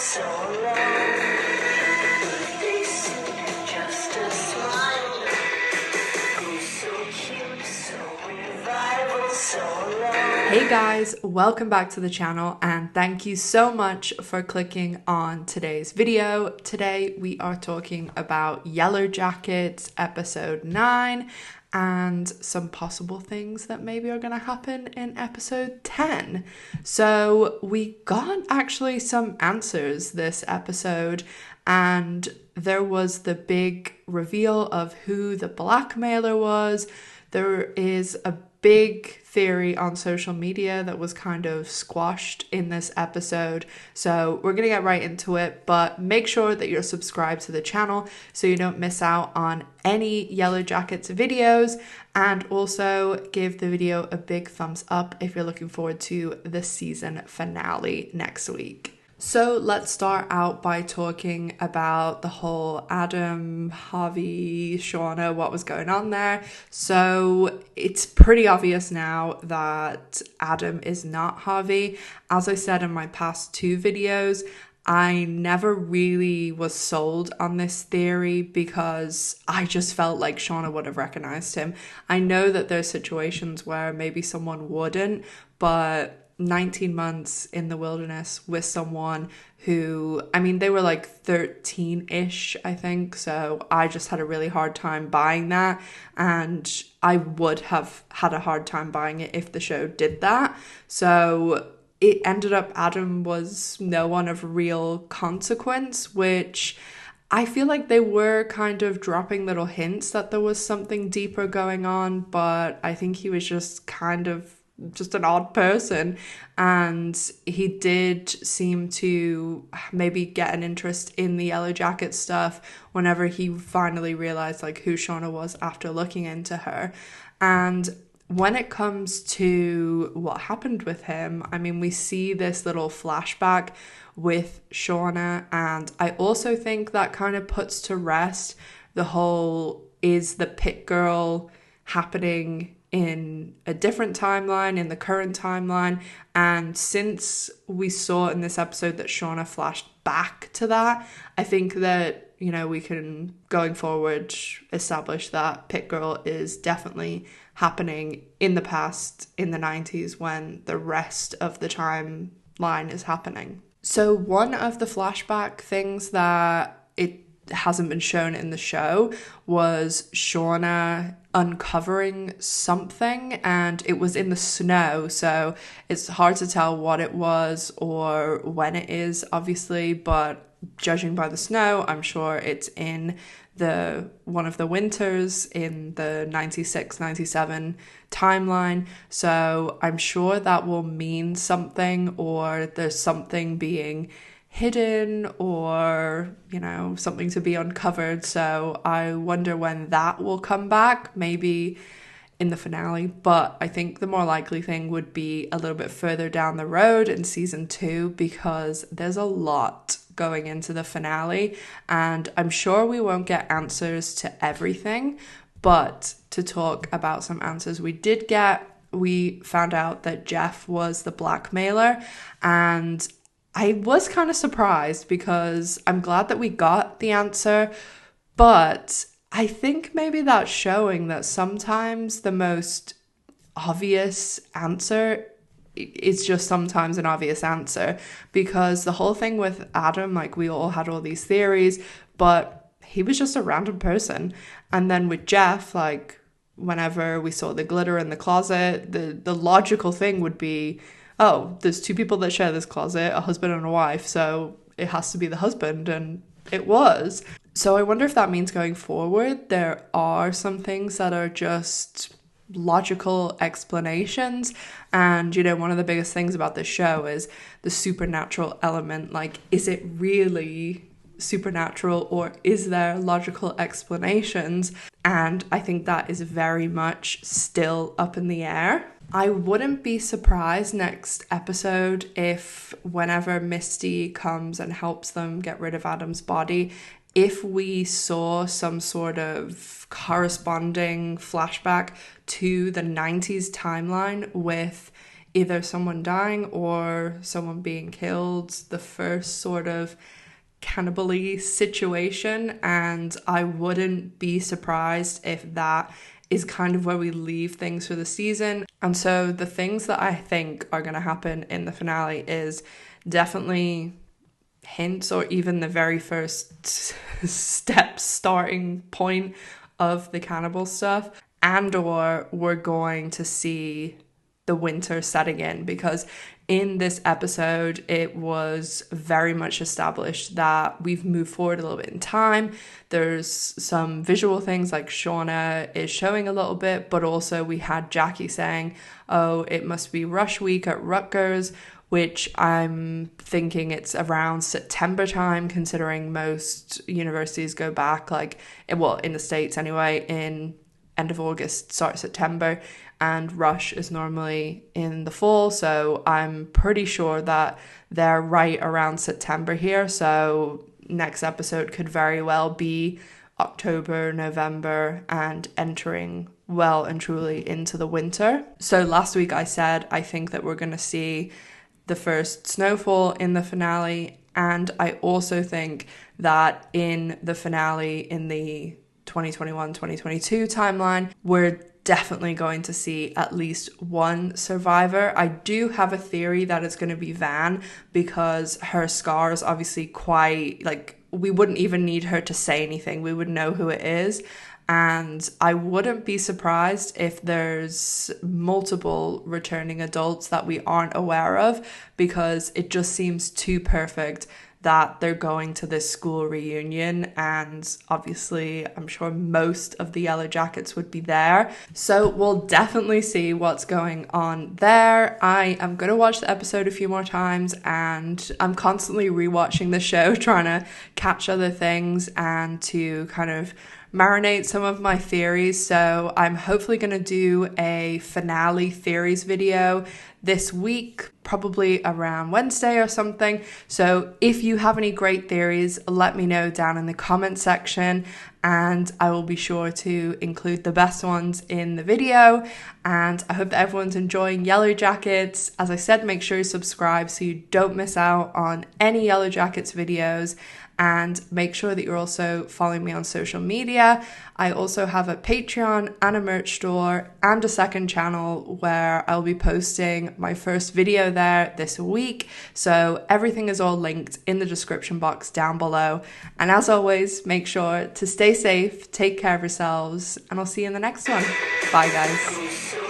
so long. Birthday soon, just a smile. Who's so cute, so revival, so long. Hey guys, welcome back to the channel and thank you so much for clicking on today's video. Today we are talking about Yellowjackets episode 9 and some possible things that maybe are going to happen in episode 10. So we got actually some answers this episode, and there was the big reveal of who the blackmailer was. There is a big theory on social media that was kind of squashed in this episode. So we're going to get right into it, but make sure that you're subscribed to the channel so you don't miss out on any Yellowjackets videos, and also give the video a big thumbs up if you're looking forward to the season finale next week. So let's start out by talking about the whole Adam, Harvey, Shauna, what was going on there. So it's pretty obvious now that Adam is not Harvey. As I said in my past 2 videos, I never really was sold on this theory because I just felt like Shauna would have recognized him. I know that there's situations where maybe someone wouldn't, but 19 months in the wilderness with someone who, I mean, they were like 13-ish, I think. So I just had a really hard time buying that. And I would have had a hard time buying it if the show did that. So it ended up Adam was no one of real consequence, which I feel like they were kind of dropping little hints that there was something deeper going on. But I think he was just kind of just an odd person, and he did seem to maybe get an interest in the Yellowjacket stuff whenever he finally realized like who Shauna was after looking into her. And when it comes to what happened with him, I mean, we see this little flashback with Shauna, and I also think that kind of puts to rest the whole, is the pit girl happening in a different timeline, in the current timeline? And since we saw in this episode that Shauna flashed back to that, I think that, you know, we can, going forward, establish that Pit Girl is definitely happening in the past, in the 90s, when the rest of the timeline is happening. So one of the flashback things that it hasn't been shown in the show was Shauna uncovering something, and it was in the snow, so it's hard to tell what it was or when it is, obviously, but judging by the snow, I'm sure it's in the one of the winters in the 96-97 timeline. So I'm sure that will mean something, or there's something being hidden, or, you know, something to be uncovered. So I wonder when that will come back, maybe in the finale. But I think the more likely thing would be a little bit further down the road in season 2, because there's a lot going into the finale, and I'm sure we won't get answers to everything, but to talk about some answers we did get, we found out that Jeff was the blackmailer, and I was kind of surprised because I'm glad that we got the answer, but I think maybe that's showing that sometimes the most obvious answer is just sometimes an obvious answer, because the whole thing with Adam, like, we all had all these theories, but he was just a random person. And then with Jeff, like, whenever we saw the glitter in the closet, the logical thing would be, oh, there's 2 people that share this closet, a husband and a wife, so it has to be the husband, and it was. So I wonder if that means going forward there are some things that are just logical explanations. And, you know, one of the biggest things about this show is the supernatural element. Like, is it really supernatural, or is there logical explanations? And I think that is very much still up in the air. I wouldn't be surprised next episode if, whenever Misty comes and helps them get rid of Adam's body, if we saw some sort of corresponding flashback to the 90s timeline with either someone dying or someone being killed, the first sort of cannibal-y situation, and I wouldn't be surprised if that is kind of where we leave things for the season. And so the things that I think are going to happen in the finale is definitely hints, or even the very first starting point of the cannibal stuff, and or we're going to see the winter setting in, because in this episode it was very much established that we've moved forward a little bit in time. There's some visual things like Shauna is showing a little bit, but also we had Jackie saying, oh, it must be rush week at Rutgers, which I'm thinking it's around September time, considering most universities go back in the States anyway, in end of August, start of September, and rush is normally in the fall. So I'm pretty sure that they're right around September here. So next episode could very well be October, November, and entering well and truly into the winter. So last week I said I think that we're going to see the first snowfall in the finale, and I also think that in the finale in the 2021-2022 timeline, we're definitely going to see at least one survivor. I do have a theory that it's going to be Van, because her scar is obviously quite, we wouldn't even need her to say anything. We would know who it is. And I wouldn't be surprised if there's multiple returning adults that we aren't aware of, because it just seems too perfect that they're going to this school reunion, and obviously I'm sure most of the Yellowjackets would be there. So we'll definitely see what's going on there. I am going to watch the episode a few more times, and I'm constantly rewatching the show, trying to catch other things and to kind of marinate some of my theories. So I'm hopefully going to do a finale theories video this week, probably around Wednesday or something. So if you have any great theories, let me know down in the comment section, and I will be sure to include the best ones in the video. And I hope that everyone's enjoying Yellowjackets. As I said, make sure you subscribe so you don't miss out on any Yellowjackets videos. And make sure that you're also following me on social media. I also have a Patreon and a merch store and a second channel where I'll be posting my first video there this week. So everything is all linked in the description box down below. And as always, make sure to stay safe, take care of yourselves, and I'll see you in the next one. Bye, guys.